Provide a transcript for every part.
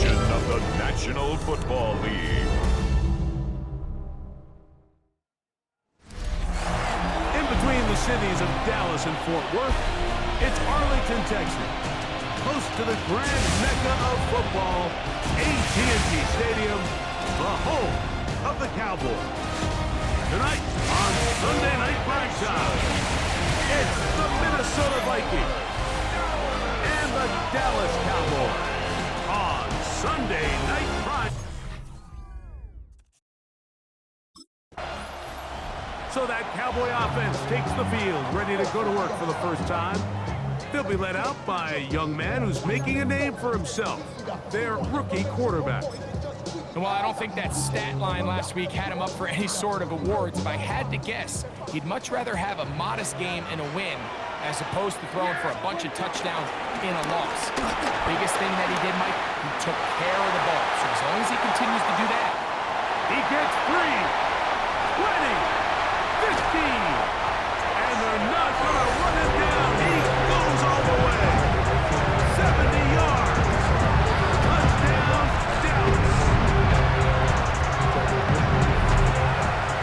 edition of the National Football League. In between the cities of Dallas and Fort Worth, it's Arlington, Texas. Close to the grand mecca of football, AT&T Stadium, the home of the Cowboys. Tonight on Sunday Night Primetime, it's the Minnesota Vikings and the Dallas Cowboys on Sunday Night Prime. So that Cowboy offense takes the field, ready to go to work for the first time. They'll be led out by a young man who's making a name for himself, their rookie quarterback. Well, I don't think that stat line last week had him up for any sort of awards. If I had to guess, he'd much rather have a modest game and a win as opposed to throwing for a bunch of touchdowns in a loss. Biggest thing that he did, Mike, he took care of the ball. So as long as he continues to do that. He gets 3, 20, 15, and they're not going to run him down. He goes all the way. 70 yards. Touchdown, Dallas.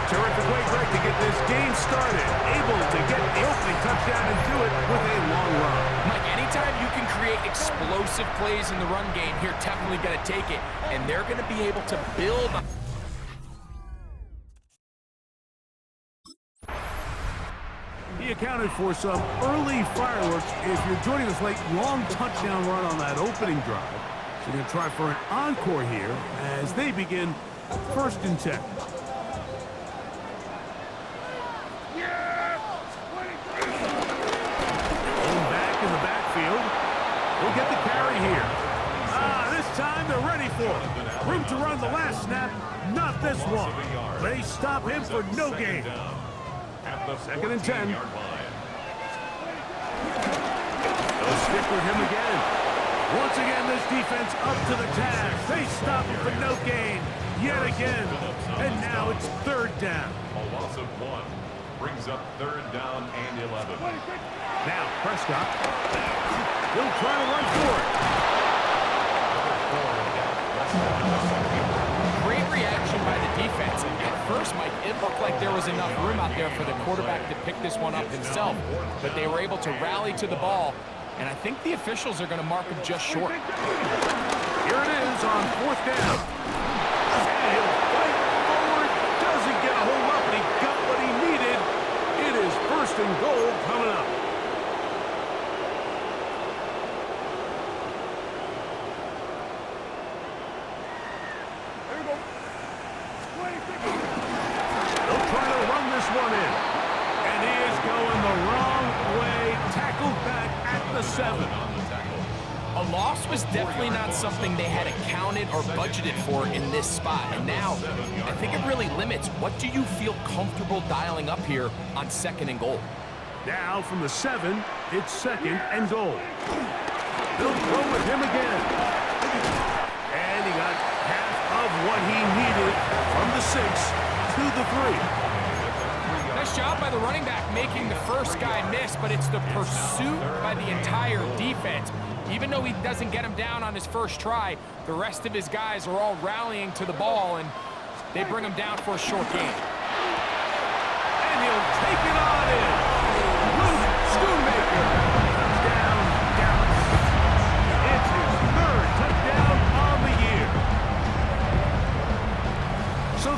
Terrific way, Greg, to get this game started. Able to get the opening touchdown and do it with a long run. Mike, anytime you can create explosive plays in the run game, you're definitely going to take it. And they're going to be able to build on. He accounted for some early fireworks. If you're joining us late, long touchdown run on that opening drive. So they're going to try for an encore here as they begin 1st and 10. Going back in the backfield. We'll get the carry here. This time they're ready for it. Room to run the last snap. Not this one. They stop him for no gain. 2nd and 10. They'll stick with him again. Once again, this defense up to the task. They stop him for no gain yet again. And now it's 3rd down. A loss of 1 brings up 3rd down and 11. Now, Prescott. He'll try to run for it. Great reaction by the defense. At first, Mike, it looked like there was enough room out there for the quarterback to pick this one up himself, but they were able to rally to the ball, and I think the officials are going to mark him just short. Here it is on 4th down. And he'll fight forward. Doesn't get a hold up, and he got what he needed. It is 1st and goal coming up. They'll try to run this one in. And he is going the wrong way. Tackled back at the 7. A loss was definitely not something they had accounted or budgeted for in this spot. And now, I think it really limits what do you feel comfortable dialing up here on 2nd and goal. Now from the 7, it's 2nd and goal. They'll go with him again. And he got half of what he needed from the 6 to the 3. Nice job by the running back making the first guy miss, but it's the pursuit by the entire defense. Even though he doesn't get him down on his first try, the rest of his guys are all rallying to the ball, and they bring him down for a short gain. And he'll take it on in. Luke Schoonmaker. Touchdown, Dallas. It's his 3rd touchdown on the year. So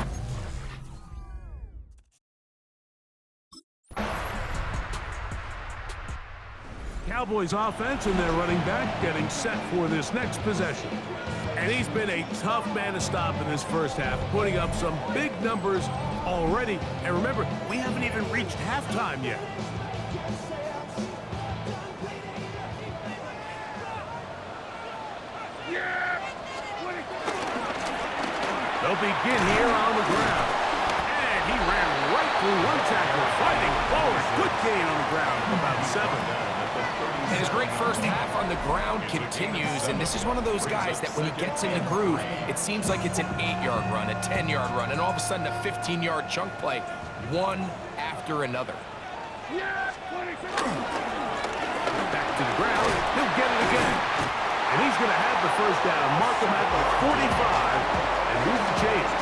Cowboys offense and their running back getting set for this next possession. And he's been a tough man to stop in this first half, putting up some big numbers already. And remember, we haven't even reached halftime yet. They'll begin here on the ground. And he ran right through one tackle, fighting forward. Good gain on the ground, about 7. And his great first half on the ground continues, and this is one of those guys that when he gets in the groove, it seems like it's an 8-yard run, a 10-yard run, and all of a sudden a 15-yard chunk play, one after another. Back to the ground. He'll get it again. And he's going to have the first down. Mark him at the 45 and move the chains.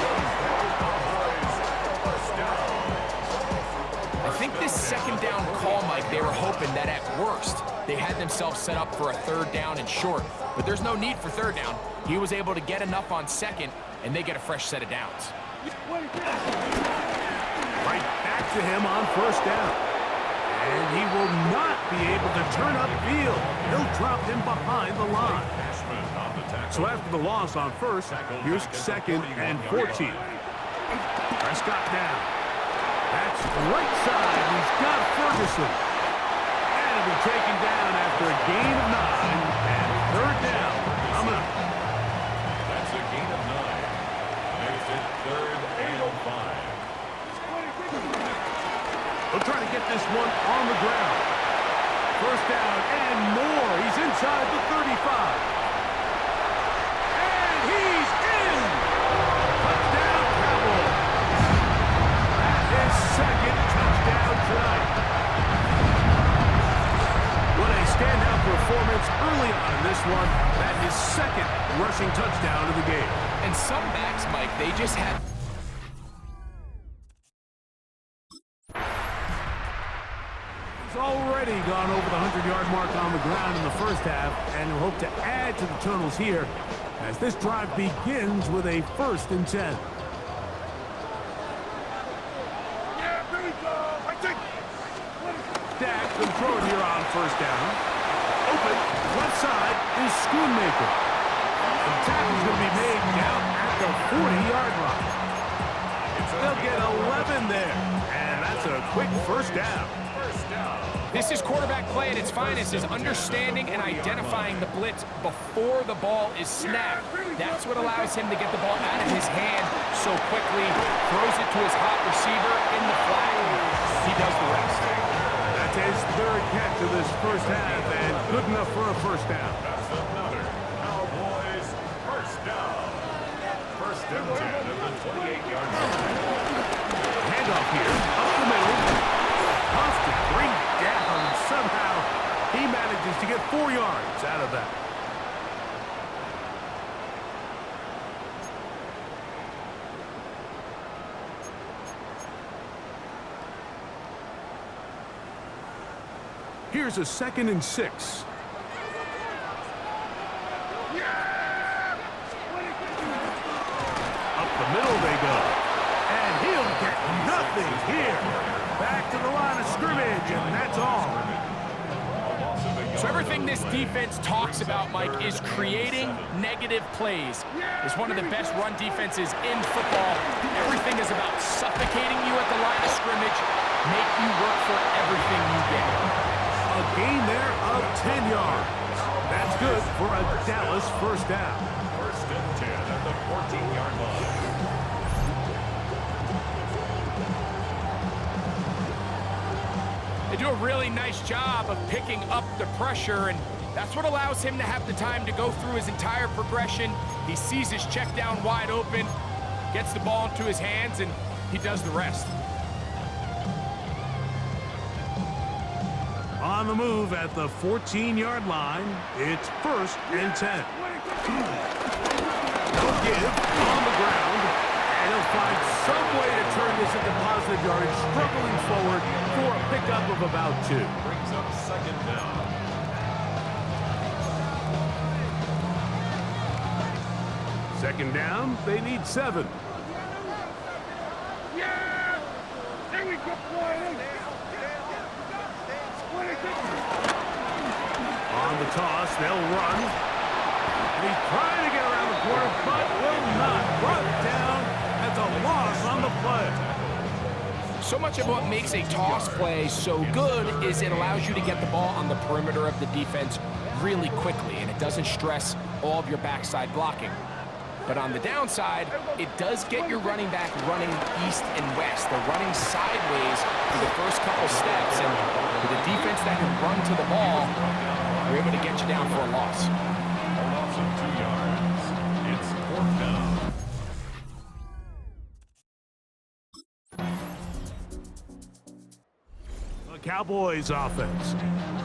I think this second down call, Mike, they were hoping that at worst they had themselves set up for a third down and short. But there's no need for third down. He was able to get enough on second, and they get a fresh set of downs. Right back to him on first down. And he will not be able to turn upfield. He'll drop him behind the line. So after the loss on first, here's second and 14. Prescott down. That's right side. He's got Ferguson. And he'll be taken down after a gain of 9 and third down. Coming up. That's a gain of 9. Makes it third and 5. They'll try to get this one on the ground. First down and more. He's inside the 35. And he's in. Touchdown, Cowboys. That is second touchdown tonight. What a standout performance early on in this one. That is second rushing touchdown of the game. And some backs, Mike, they just had... Already gone over the 100-yard mark on the ground in the first half, and he'll hope to add to the totals here as this drive begins with a 1st and 10. Dak can throw it here on first down. Open, left side is Schoonmaker. The tackle's going to be made down at the 40-yard line. They'll get 11 there, and that's a quick first down. This is quarterback play at its finest, is understanding and identifying the blitz before the ball is snapped. That's what allows him to get the ball out of his hand so quickly, throws it to his hot receiver in the flat. He does the rest. That's his third catch of this first half, and good enough for a first down. That's another Cowboys first down. First and 10 at the 28-yard line. Handoff here, up the middle. Tough to bring down. Somehow he manages to get 4 yards out of that. Here's a 2nd and 6. Up the middle they go. And he'll get nothing here. Back to the line of scrimmage, and that's all. So everything this defense talks about, Mike, is creating negative plays. It's one of the best run defenses in football. Everything is about suffocating you at the line of scrimmage, make you work for everything you get. A gain there of 10 yards. That's good for a Dallas first down. First and 10 at the 14-yard line. They do a really nice job of picking up the pressure, and that's what allows him to have the time to go through his entire progression. He sees his check down wide open, gets the ball into his hands, and he does the rest. On the move at the 14-yard line, it's 1st and 10. No give on the ground, and he'll find some way to turn this into positive yardage, struggling forward for a pickup of about 2. Brings up second down. Second down, they need 7. On the toss, they'll run. And he's trying to get around the corner, but will not. Brought down at the loss on the play. So much of what makes a toss play so good is it allows you to get the ball on the perimeter of the defense really quickly, and it doesn't stress all of your backside blocking. But on the downside, it does get your running back running east and west. They're running sideways for the first couple steps, and with a defense that can run to the ball, they're able to get you down for a loss. A loss of 2 yards. It's 4th down. The Cowboys offense.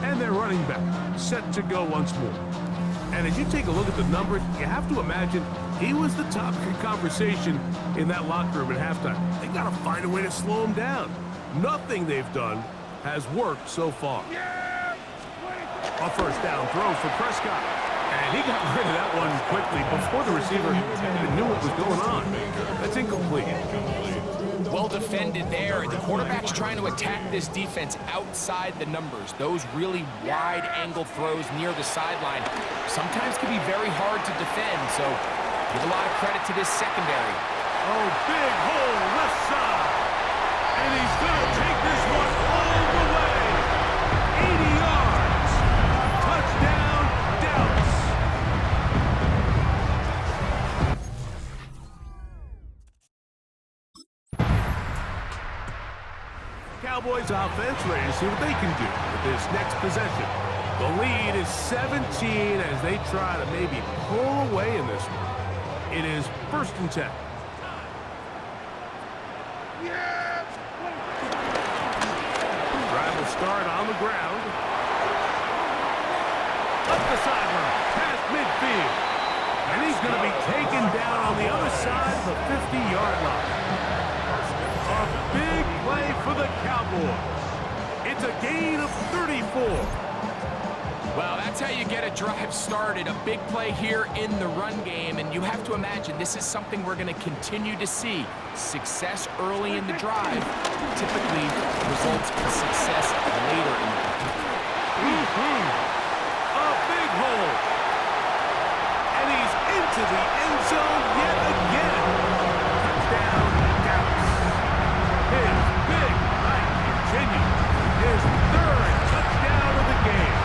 And their running back set to go once more. And as you take a look at the numbers, you have to imagine he was the topic of conversation in that locker room at halftime. They got to find a way to slow him down. Nothing they've done has worked so far. A first down throw for Prescott. And he got rid of that one quickly before the receiver even knew what was going on. That's incomplete. Well defended there. The quarterback's trying to attack this defense outside the numbers. Those really wide angle throws near the sideline sometimes can be very hard to defend, so give a lot of credit to this secondary. Oh, big hole left side. And he's going to take this one all the way. 80 yards. Touchdown, Dallas. Cowboys offense ready to see what they can do with this next possession. The lead is 17 as they try to maybe pull away in this one. It is 1st and 10. Drive will start on the ground. Up the sideline, past midfield. And he's going to be taken down on the other side of the 50-yard line. A big play for the Cowboys. It's a gain of 34. Well, that's how you get a drive started. A big play here in the run game, and you have to imagine this is something we're going to continue to see. Success early in the drive typically results in success later in the drive. A big hole. And he's into the end zone yet again. Touchdown, Dallas. His big night continues. His 3rd touchdown of the game.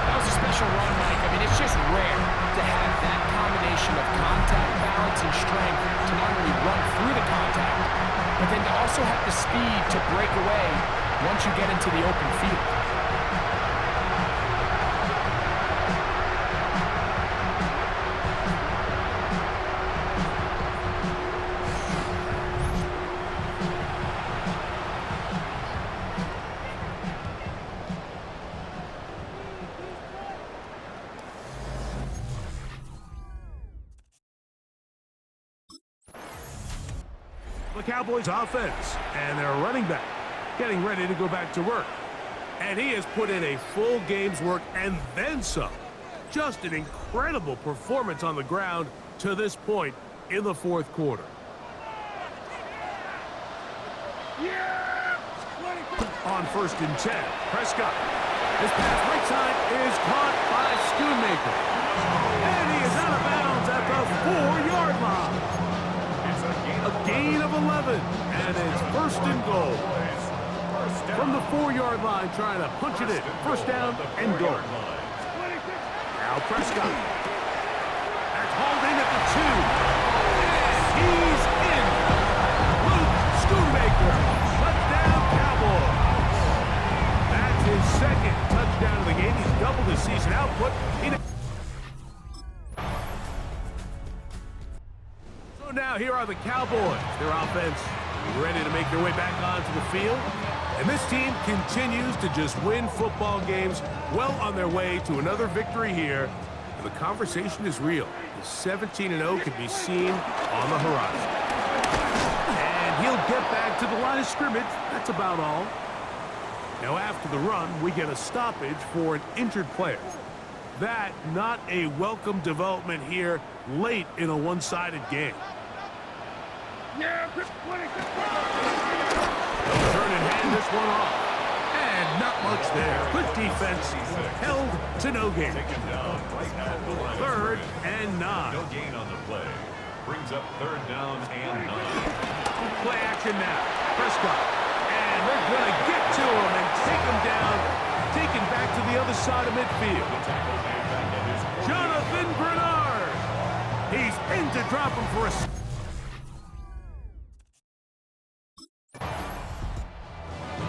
That was a special run, Mike. I mean, it's just rare to have that combination of contact, balance, and strength to not only run through the contact, but then to also have the speed to break away once you get into the open field. The Cowboys offense and their running back getting ready to go back to work. And he has put in a full game's work and then some. Just an incredible performance on the ground to this point in the 4th quarter. On 1st and 10, Prescott. His pass right side is caught by Schoonmaker. And he is out of bounds at the 4-yard line. A gain of 11, and it's 1st and goal. From the 4-yard line, trying to punch it in. 1st down and goal. Now Prescott. That's hauled in at the 2. And he's in. Luke Schoonmaker. Touchdown, Cowboys. That's his 2nd touchdown of the game. He's doubled his season output. So now here are the Cowboys. Their offense ready to make their way back onto the field. And this team continues to just win football games, well on their way to another victory here. And the conversation is real. The 17-0 can be seen on the horizon. And he'll get back to the line of scrimmage. That's about all. Now after the run, we get a stoppage for an injured player. That not a welcome development here late in a one-sided game. They'll turn and hand this one off. And not much there. Good defense. Held to no gain. 3rd and 9. No gain on the play. Brings up 3rd down and 9. Play action now. Prescott. And they're going to get to him and take him down. Taken back to the other side of midfield. Jonathan Bernard. He's in to drop him for a...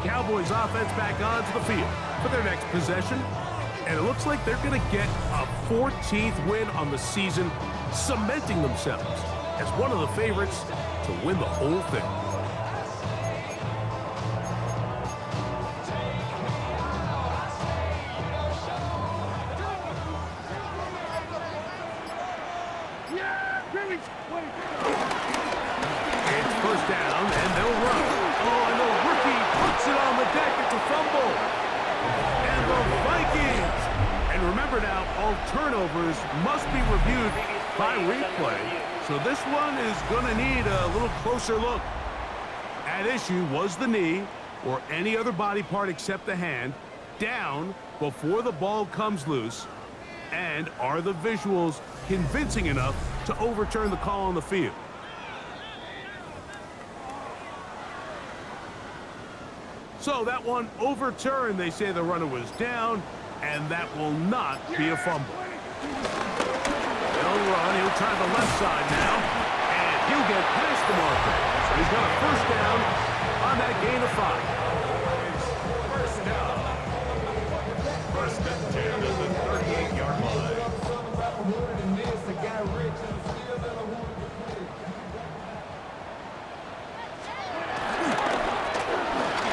Cowboys offense back onto the field for their next possession. And it looks like they're going to get a 14th win on the season, cementing themselves as one of the favorites to win the whole thing. It's first down, and they'll run. Oh, and the rookie puts it on the deck. It's a fumble. And the Vikings. And remember now, all turnovers must be reviewed by replay. So this one is going to need a little closer look. At issue was the knee, or any other body part except the hand, down before the ball comes loose. And are the visuals convincing enough to overturn the call on the field? So that one overturned. They say the runner was down, and that will not be a fumble. They'll run. He'll try the left side now, and he'll get past the marker. So he's got a first down on that gain of 5. First down. First and 10 at the 38-yard line.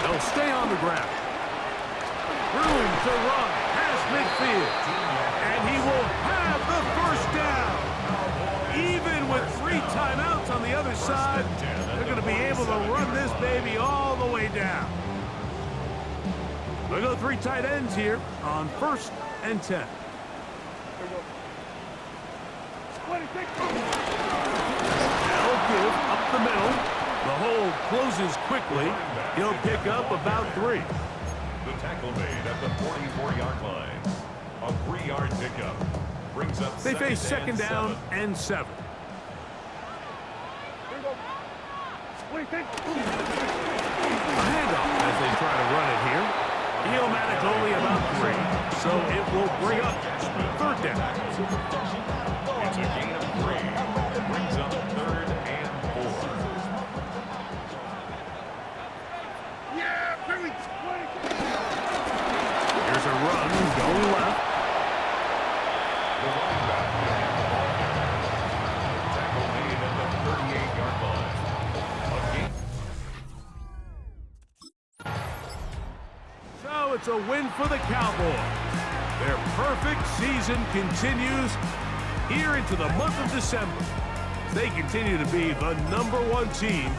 They'll stay on the ground. Room to run past midfield. And he will have the first down. Even with 3 timeouts on the other side, they're going to be able to run this baby all the way down. We'll go 3 tight ends here on first and 10. They'll give up the middle. The hole closes quickly. He'll pick up about 3. The tackle made at the 44-yard line. A 3-yard pickup brings up They face second down and 7. A handoff as they try to run it here. He'll manage only about 3, so it will bring up third down. It's a gain of 3. Brings up third and 4. Here's a run going left. The running back tackle made at the 38-yard line. So it's a win for the Cowboys. Their perfect season continues here into the month of December. They continue to be the #1 team